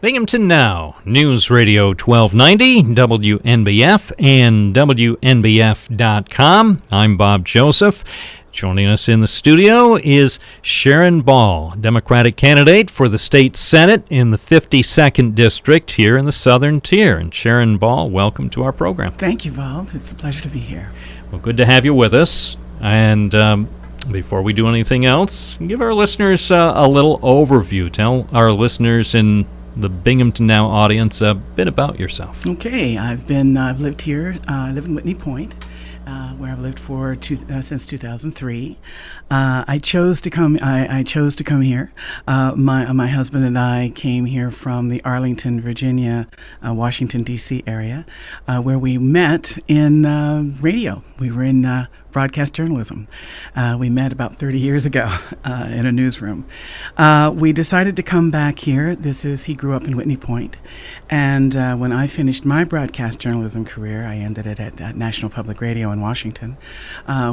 Binghamton Now, News Radio 1290, WNBF, and WNBF.com. I'm Bob Joseph. Joining us in the studio is Sharon Ball, Democratic candidate for the state Senate in the 52nd District here in the Southern Tier. And Sharon Ball, welcome to our program. Thank you, Bob. It's a pleasure to be here. Well, good to have you with us. And before we do anything else, give our listeners a little overview. Tell our listeners in the Binghamton Now audience a bit about yourself. Okay, I've lived here. I live in Whitney Point, where I've lived for since 2003. I chose to come here. My husband and I came here from the Arlington, Virginia, Washington D.C. area, where we met in radio. We were in broadcast journalism. We met about 30 years ago in a newsroom. We decided to come back here. He grew up in Whitney Point. And when I finished my broadcast journalism career, I ended it at National Public Radio in Washington.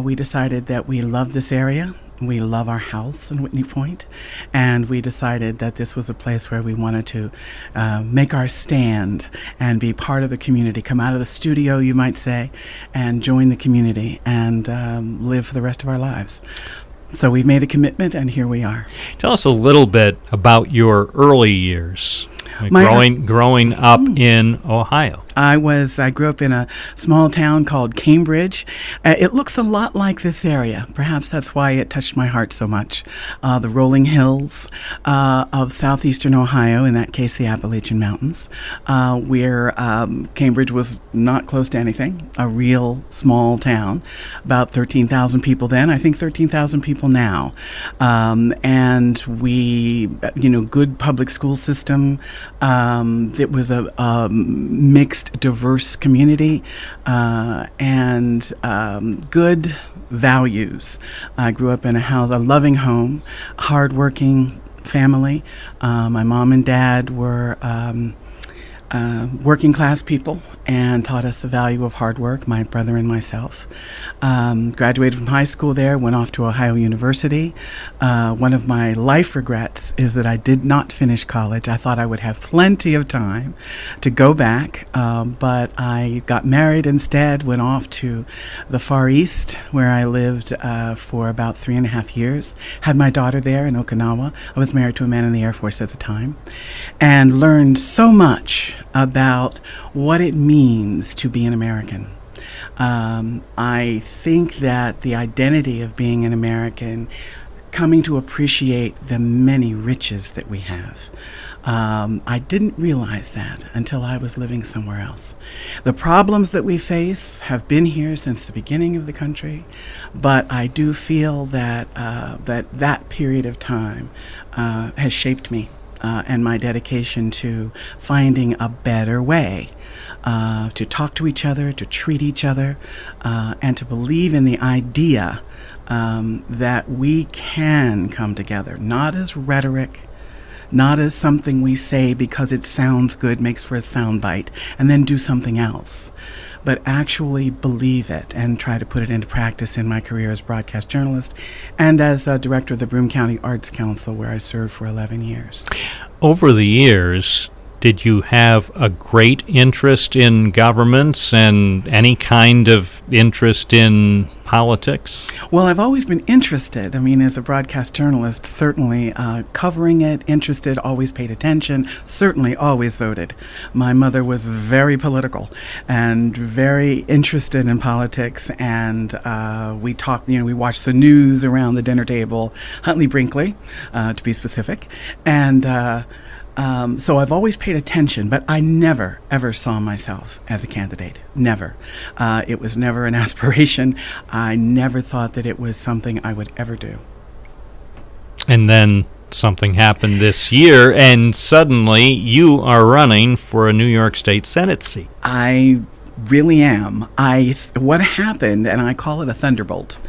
We decided that we love this area. We love our house in Whitney Point, and we decided that this was a place where we wanted to make our stand and be part of the community, come out of the studio, you might say, and join the community and live for the rest of our lives. So we've made a commitment, and here we are. Tell us a little bit about your early years, growing up in Ohio. I grew up in a small town called Cambridge. It looks a lot like this area. Perhaps that's why it touched my heart so much. The rolling hills of southeastern Ohio, in that case the Appalachian Mountains, where Cambridge was not close to anything, a real small town, about 13,000 people then, I think 13,000 people now. And we, good public school system. It was a mixed, diverse community and good values. I grew up in a loving home, hardworking family. My mom and dad were working class people and taught us the value of hard work, my brother and myself. Graduated from high school there, went off to Ohio University. One of my life regrets is that I did not finish college. I thought I would have plenty of time to go back, but I got married instead, went off to the Far East, where I lived for about 3.5 years. Had my daughter there in Okinawa. I was married to a man in the Air Force at the time, and learned so much about what it means to be an American. I think that the identity of being an American, coming to appreciate the many riches that we have. I didn't realize that until I was living somewhere else. The problems that we face have been here since the beginning of the country, but I do feel that that period of time has shaped me. And my dedication to finding a better way to talk to each other, to treat each other, and to believe in the idea that we can come together, not as rhetoric, not as something we say because it sounds good, makes for a soundbite, and then do something else, but actually believe it and try to put it into practice in my career as broadcast journalist and as a director of the Broome County Arts Council, where I served for 11 years. Over the years, did you have a great interest in governments and any kind of interest in politics? Well, I've always been interested. I mean, as a broadcast journalist, certainly covering it, interested, always paid attention, certainly always voted. My mother was very political and very interested in politics, and we talked, we watched the news around the dinner table, Huntley Brinkley, to be specific, and so I've always paid attention, but I never, ever saw myself as a candidate. Never. It was never an aspiration. I never thought that it was something I would ever do. And then something happened this year, and suddenly you are running for a New York State Senate seat. I really am. What happened, and I call it a thunderbolt.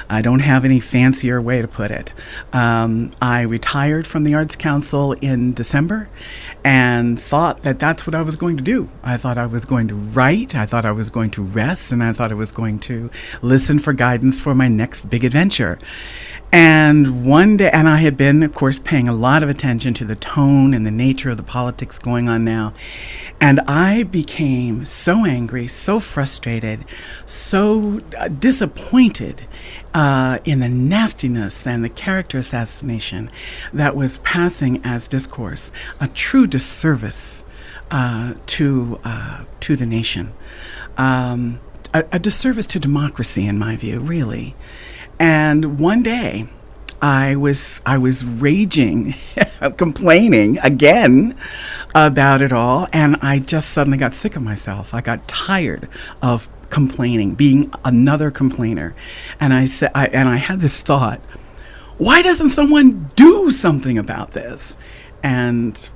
I don't have any fancier way to put it. I retired from the Arts Council in December and thought that that's what I was going to do. I thought I was going to write, I thought I was going to rest, and I thought I was going to listen for guidance for my next big adventure. And one day, and I had been, of course, paying a lot of attention to the tone and the nature of the politics going on now. And I became so angry, so frustrated, so disappointed in the nastiness and the character assassination that was passing as discourse, a true disservice to the nation, a disservice to democracy, in my view, really. And one day, I was raging, complaining again about it all, and I just suddenly got sick of myself. I got tired of complaining, being another complainer, and I said, I had this thought: why doesn't someone do something about this? And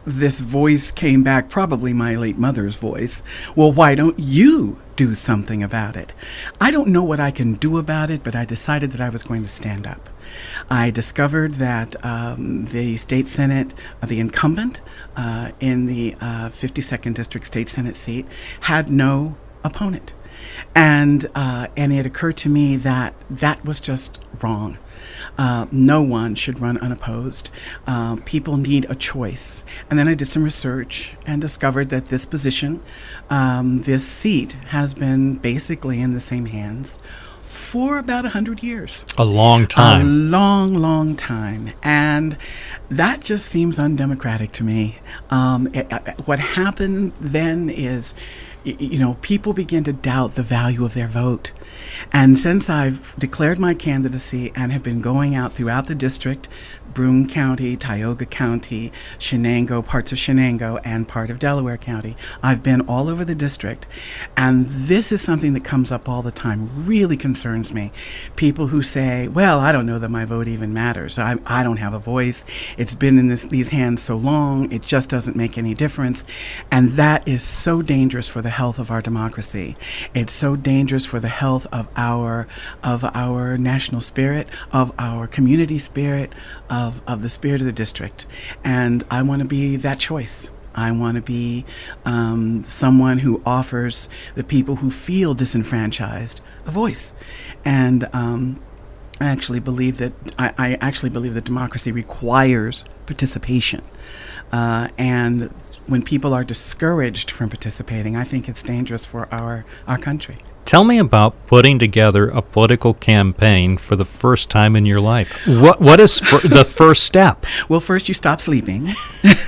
this voice came back, probably my late mother's voice. Well, why don't you do something about it? I don't know what I can do about it, but I decided that I was going to stand up. I discovered that the state senate, the incumbent in the 52nd District State Senate seat, had no opponent. And it occurred to me that that was just wrong. No one should run unopposed. People need a choice. And then I did some research and discovered that this position, this seat, has been basically in the same hands for about 100 years. A long time. A long, long time. And that just seems undemocratic to me. What happened then is, people begin to doubt the value of their vote. And since I've declared my candidacy and have been going out throughout the district, Broome County, Tioga County, Shenango, parts of Shenango, and part of Delaware County, I've been all over the district. And this is something that comes up all the time, really concerns me. People who say, well, I don't know that my vote even matters. I don't have a voice. It's been in these hands so long, it just doesn't make any difference. And that is so dangerous for the health of our democracy. It's so dangerous for the health of our national spirit, of our community spirit, of the spirit of the district. And I want to be that choice. I want to be someone who offers the people who feel disenfranchised a voice. And I actually believe that democracy requires participation. And when people are discouraged from participating, I think it's dangerous for our country. Tell me about putting together a political campaign for the first time in your life. What is the first step? Well, first you stop sleeping.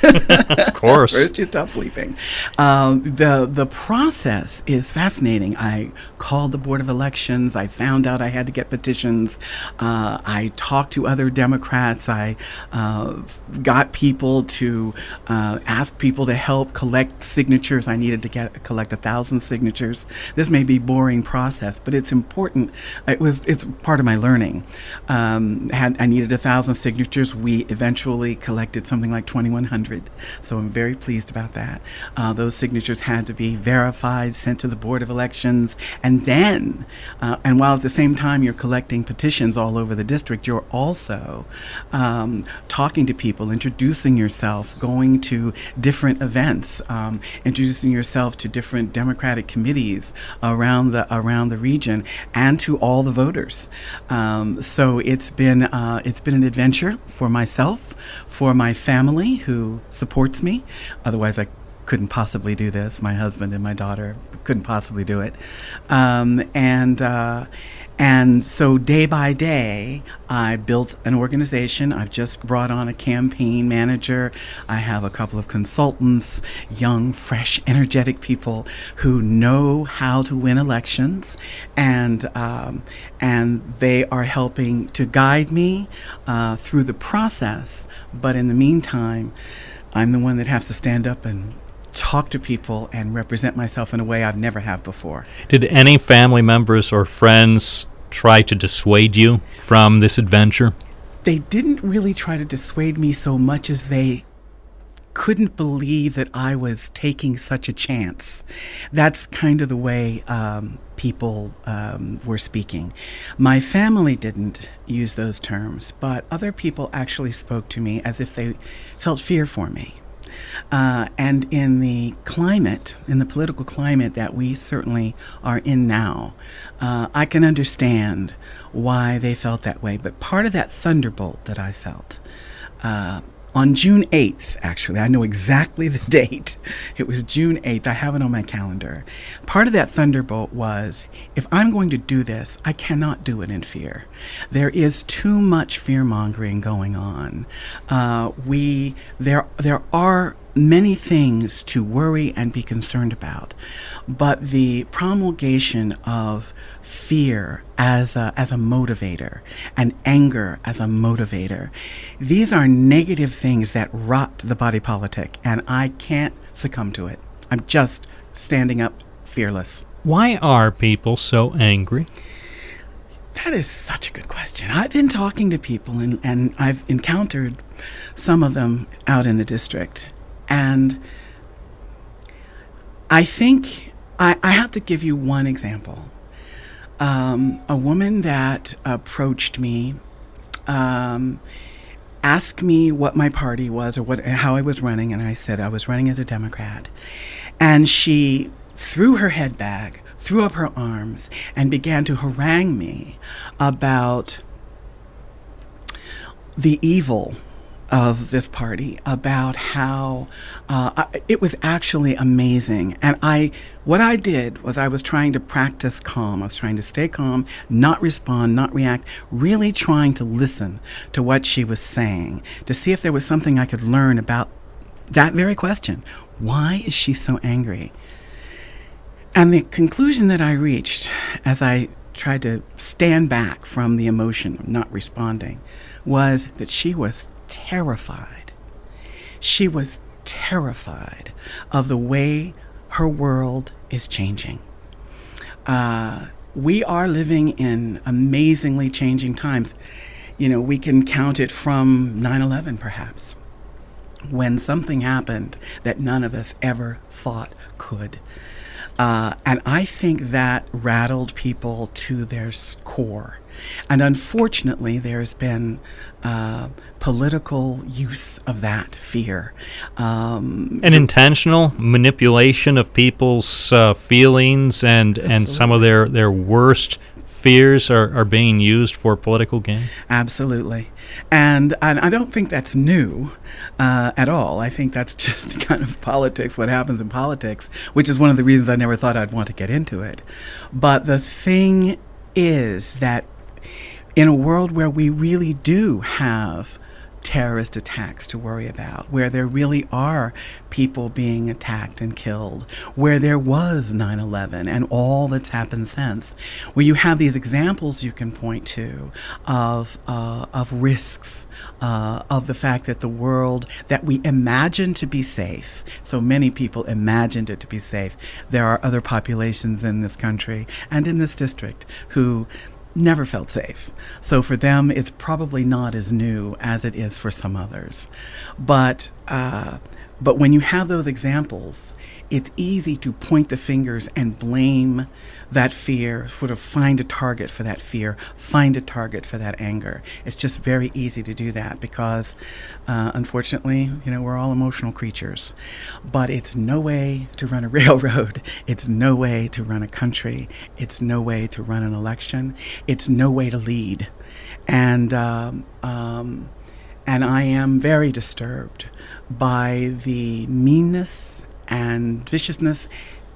Of course. First you stop sleeping. The process is fascinating. I called the Board of Elections. I found out I had to get petitions. I talked to other Democrats. I got people to ask people to help collect signatures. I needed to collect 1,000 signatures. This may be boring process, but it's important. It's part of my learning. I needed 1,000 signatures. We eventually collected something like 2,100, so I'm very pleased about that. Those signatures had to be verified, sent to the Board of Elections, and then, and while at the same time you're collecting petitions all over the district, you're also talking to people, introducing yourself, going to different events, introducing yourself to different Democratic committees around the region, and to all the voters. So it's been an adventure for myself, for my family who supports me. Otherwise, I couldn't possibly do this. My husband and my daughter couldn't possibly do it. And so day by day, I built an organization. I've just brought on a campaign manager. I have a couple of consultants, young, fresh, energetic people who know how to win elections, and they are helping to guide me through the process. But in the meantime, I'm the one that has to stand up and talk to people and represent myself in a way I've never have before. Did any family members or friends try to dissuade you from this adventure? They didn't really try to dissuade me so much as they couldn't believe that I was taking such a chance. That's kind of the way people were speaking. My family didn't use those terms, but other people actually spoke to me as if they felt fear for me. And in the climate, in the political climate that we certainly are in now, I can understand why they felt that way. But part of that thunderbolt that I felt, on June 8th, actually, I know exactly the date. It was June 8th. I have it on my calendar. Part of that thunderbolt was, if I'm going to do this, I cannot do it in fear. There is too much fear-mongering going on. There are many things to worry and be concerned about, but the promulgation of fear as a motivator and anger as a motivator, these are negative things that rot the body politic, and I can't succumb to it. I'm just standing up fearless. Why are people so angry? That is such a good question. I've been talking to people, and I've encountered some of them out in the district. And I think I have to give you one example. A woman that approached me, asked me what my party was or how I was running, and I said I was running as a Democrat. And she threw her head back, threw up her arms, and began to harangue me about the evil of this party, about how it was actually amazing. And what I did was I was trying to practice calm. I was trying to stay calm, not respond, not react, really trying to listen to what she was saying, to see if there was something I could learn about that very question. Why is she so angry? And the conclusion that I reached as I tried to stand back from the emotion of not responding was that she was terrified. She was terrified of the way her world is changing. We are living in amazingly changing times. You know, we can count it from 9/11 perhaps, when something happened that none of us ever thought could. And I think that rattled people to their core. And unfortunately, there's been political use of that fear. An intentional manipulation of people's feelings and some of their worst fears are being used for political gain? Absolutely. And I don't think that's new at all. I think that's just kind of politics, what happens in politics, which is one of the reasons I never thought I'd want to get into it. But the thing is that in a world where we really do have terrorist attacks to worry about, where there really are people being attacked and killed, where there was 9/11 and all that's happened since, where you have these examples you can point to of risks, of the fact that the world that we imagine to be safe, so many people imagined it to be safe. There are other populations in this country and in this district who never felt safe. So for them, it's probably not as new as it is for some others. But when you have those examples, it's easy to point the fingers and blame that fear, sort of find a target for that fear, find a target for that anger. It's just very easy to do that because, unfortunately, we're all emotional creatures. But it's no way to run a railroad. It's no way to run a country. It's no way to run an election. It's no way to lead. And I am very disturbed by the meanness and viciousness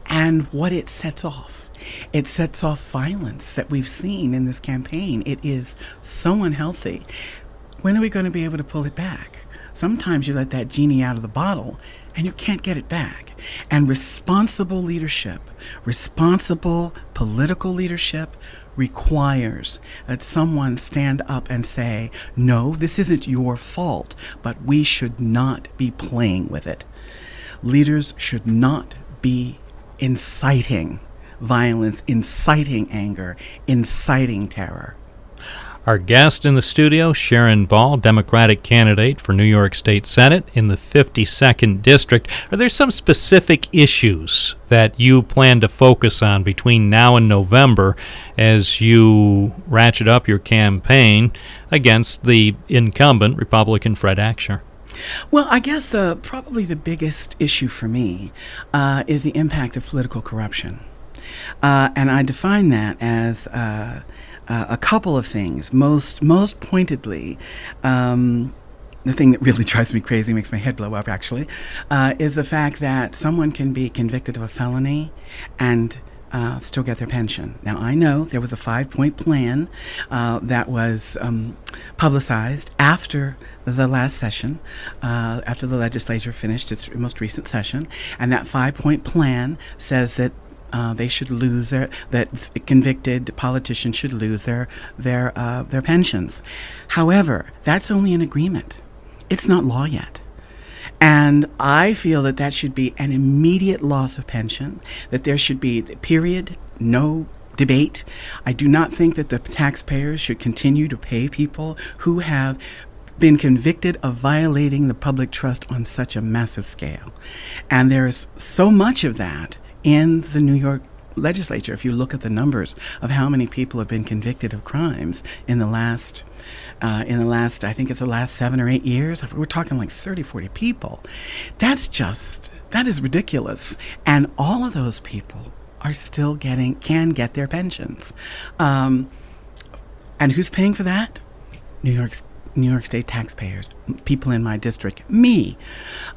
and what it sets off. It sets off violence that we've seen in this campaign. It is so unhealthy. When are we going to be able to pull it back? Sometimes you let that genie out of the bottle and you can't get it back. And responsible leadership, responsible political leadership requires that someone stand up and say, no, this isn't your fault, but we should not be playing with it. Leaders should not be inciting violence, inciting anger, inciting terror. Our guest in the studio, Sharon Ball, Democratic candidate for New York State Senate in the 52nd District. Are there some specific issues that you plan to focus on between now and November as you ratchet up your campaign against the incumbent Republican Fred Akshar? Well, I guess probably the biggest issue for me is the impact of political corruption. And I define that as a couple of things. Most pointedly, the thing that really drives me crazy, makes my head blow up actually, is the fact that someone can be convicted of a felony and still get their pension. Now, I know there was a 5-point plan that was publicized after the last session, after the legislature finished its most recent session, and that 5-point plan says that they should lose that convicted politicians should lose their pensions. However, that's only an agreement. It's not law yet. And I feel that should be an immediate loss of pension, that there should be, period, no debate. I do not think that the taxpayers should continue to pay people who have been convicted of violating the public trust on such a massive scale. And there's so much of that in the New York legislature. If you look at the numbers of how many people have been convicted of crimes in the last, I think it's the last 7 or 8 years, we're talking like 30, 40 people. That is ridiculous. And all of those people are still can get their pensions. And who's paying for that? New York State taxpayers, people in my district, me.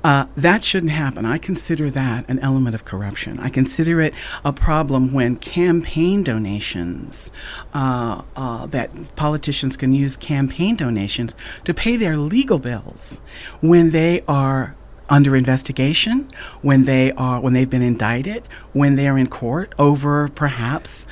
That shouldn't happen. I consider that an element of corruption. I consider it a problem when campaign donations, that politicians can use campaign donations to pay their legal bills when they are under investigation, when they've been indicted, when they're in court over perhaps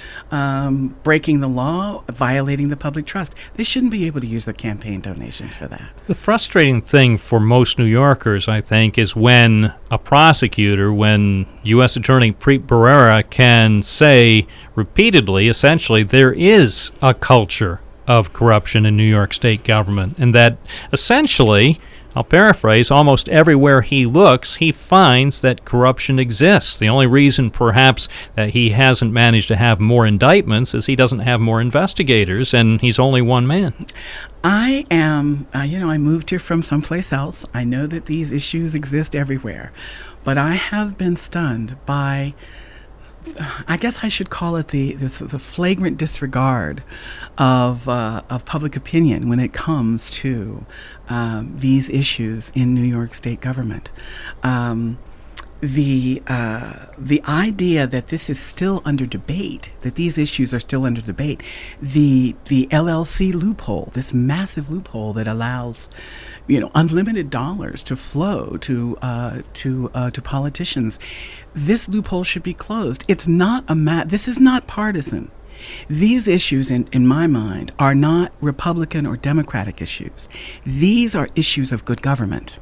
breaking the law, violating the public trust. They shouldn't be able to use their campaign donations for that. The frustrating thing for most New Yorkers, I think, is when a prosecutor, when U.S. Attorney Preet Bharara can say repeatedly, essentially, there is a culture of corruption in New York State government, and that essentially, I'll paraphrase, almost everywhere he looks, he finds that corruption exists. The only reason, perhaps, that he hasn't managed to have more indictments is he doesn't have more investigators, and he's only one man. I am, I moved here from someplace else. I know that these issues exist everywhere, but I have been stunned by, I guess I should call it the flagrant disregard of public opinion when it comes to these issues in New York State government. The idea that this is still under debate, that these issues are still under debate, the LLC loophole, this massive loophole that allows, unlimited dollars to flow to politicians, this loophole should be closed. It's not this is not partisan. These issues, in my mind, are not Republican or Democratic issues. These are issues of good government.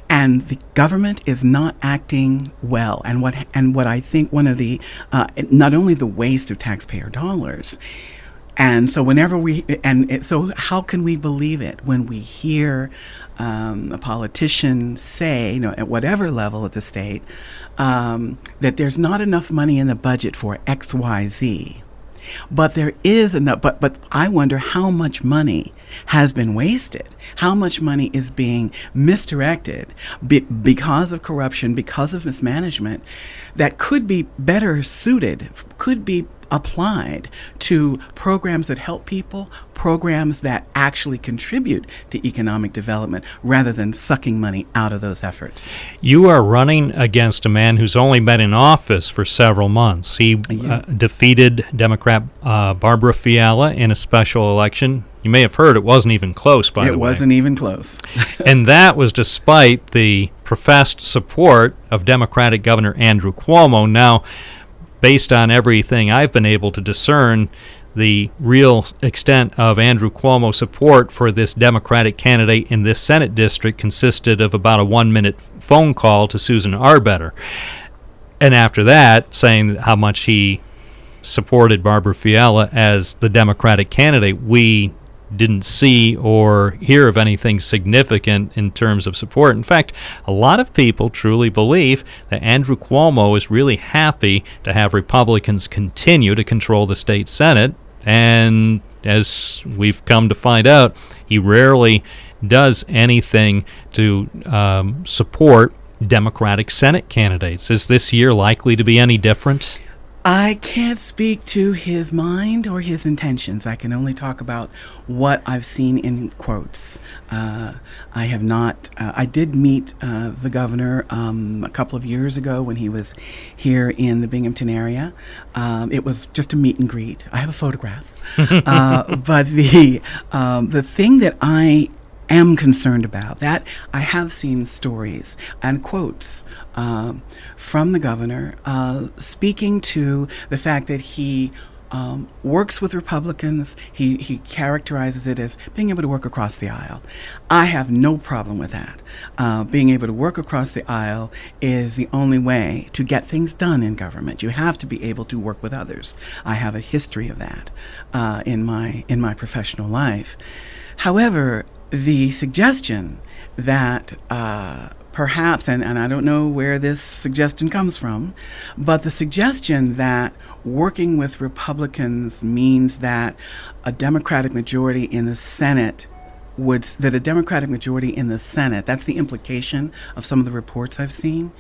And the government is not acting well. And what I think one of the, not only the waste of taxpayer dollars, and so so how can we believe it when we hear a politician say, at whatever level of the state, that there's not enough money in the budget for X, Y, Z. But there is enough. But I wonder how much money has been wasted, how much money is being misdirected because of corruption, because of mismanagement, that could be better suited, could be applied to programs that help people, programs that actually contribute to economic development, rather than sucking money out of those efforts. You are running against a man who's only been in office for several months. He defeated Democrat Barbara Fiala in a special election. You may have heard it wasn't even close, by the way. It wasn't even close. And that was despite the professed support of Democratic Governor Andrew Cuomo. Now, based on everything I've been able to discern, the real extent of Andrew Cuomo's support for this Democratic candidate in this Senate district consisted of about a 1-minute phone call to Susan Arbetter. And after that, saying how much he supported Barbara Fiala as the Democratic candidate, we didn't see or hear of anything significant in terms of support. In fact, a lot of people truly believe that Andrew Cuomo is really happy to have Republicans continue to control the state Senate, and as we've come to find out, he rarely does anything to support Democratic Senate candidates. Is this year likely to be any different? I can't speak to his mind or his intentions. I can only talk about what I've seen in quotes. I have not. I did meet the governor a couple of years ago when he was here in the Binghamton area. It was just a meet and greet. I have a photograph. But the thing that I am concerned about, that I have seen stories and quotes from the governor speaking to the fact that he works with Republicans. He characterizes it as being able to work across the aisle. I have no problem with that. Being able to work across the aisle is the only way to get things done in government. You have to be able to work with others. I have a history of that in my professional life. However, the suggestion that perhaps, and I don't know where this suggestion comes from, but the suggestion that working with Republicans means that a Democratic majority in the Senate that's the implication of some of the reports I've seen,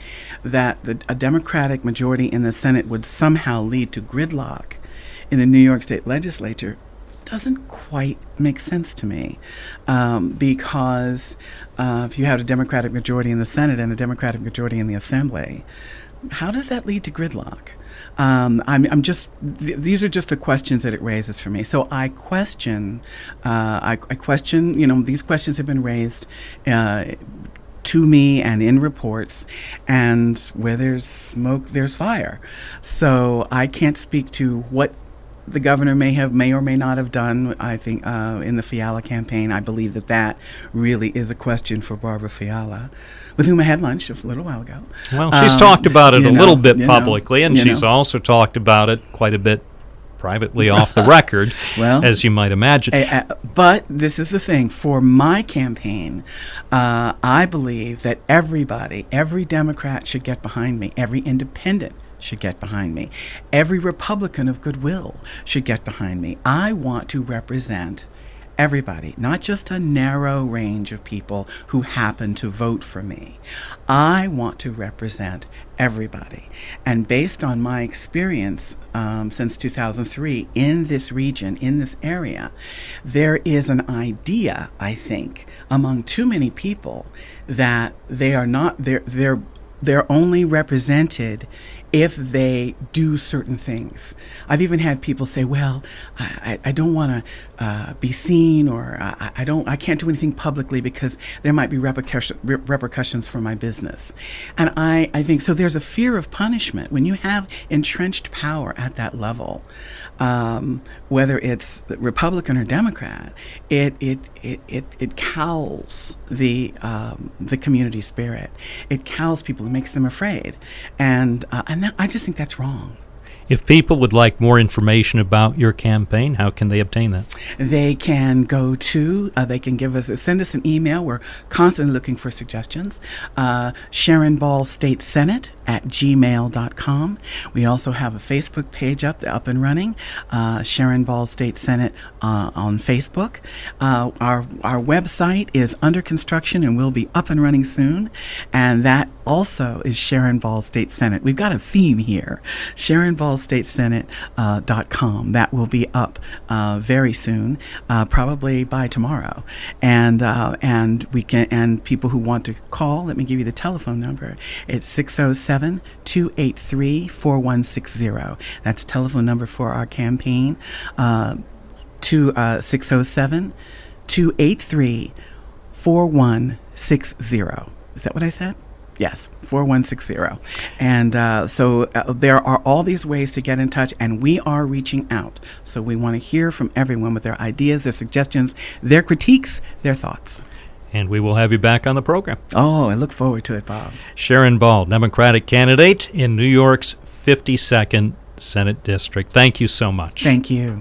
that a Democratic majority in the Senate would somehow lead to gridlock in the New York State legislature doesn't quite make sense to me, because if you have a Democratic majority in the Senate and a Democratic majority in the Assembly, how does that lead to gridlock? These are just the questions that it raises for me. So I question. These questions have been raised to me and in reports, and where there's smoke, there's fire. So I can't speak to what the governor may or may not have done. I think in the Fiala campaign, I believe that really is a question for Barbara Fiala, with whom I had lunch a little while ago. Well, she's talked about it a little bit publicly, and she's also talked about it quite a bit privately off the record, well, as you might imagine. But this is the thing. For my campaign, I believe that every Democrat should get behind me, every independent should get behind me, every Republican of goodwill should get behind me. I want to represent everybody, not just a narrow range of people who happen to vote for me. I want to represent everybody. And based on my experience since 2003 in this region, in this area, there is an idea, I think, among too many people that they are not, they're only represented if they do certain things. I've even had people say, well, I don't want to be seen, or I can't do anything publicly because there might be repercussions for my business. And I think, so there's a fear of punishment. When you have entrenched power at that level, whether it's Republican or Democrat, it cowls the community spirit. It cowls people. It makes them afraid. And I just think that's wrong. If people would like more information about your campaign, how can they obtain that? They can go to, send us an email. We're constantly looking for suggestions. Sharon Ball State Senate @gmail.com. We also have a Facebook page up and running, Sharon Ball State Senate on Facebook. Our website is under construction and will be up and running soon, and that also is Sharon Ball State Senate. We've got a theme here, SharonBallStateSenate.com. That will be up very soon, probably by tomorrow. And we can, and people who want to call, let me give you the telephone number. It's 607-283-4160. That's telephone number for our campaign. 607-283-4160. Is that what I said? Yes, 4160. And so there are all these ways to get in touch, and we are reaching out. So we want to hear from everyone with their ideas, their suggestions, their critiques, their thoughts. And we will have you back on the program. Oh, I look forward to it, Bob. Sharon Ball, Democratic candidate in New York's 52nd Senate District. Thank you so much. Thank you.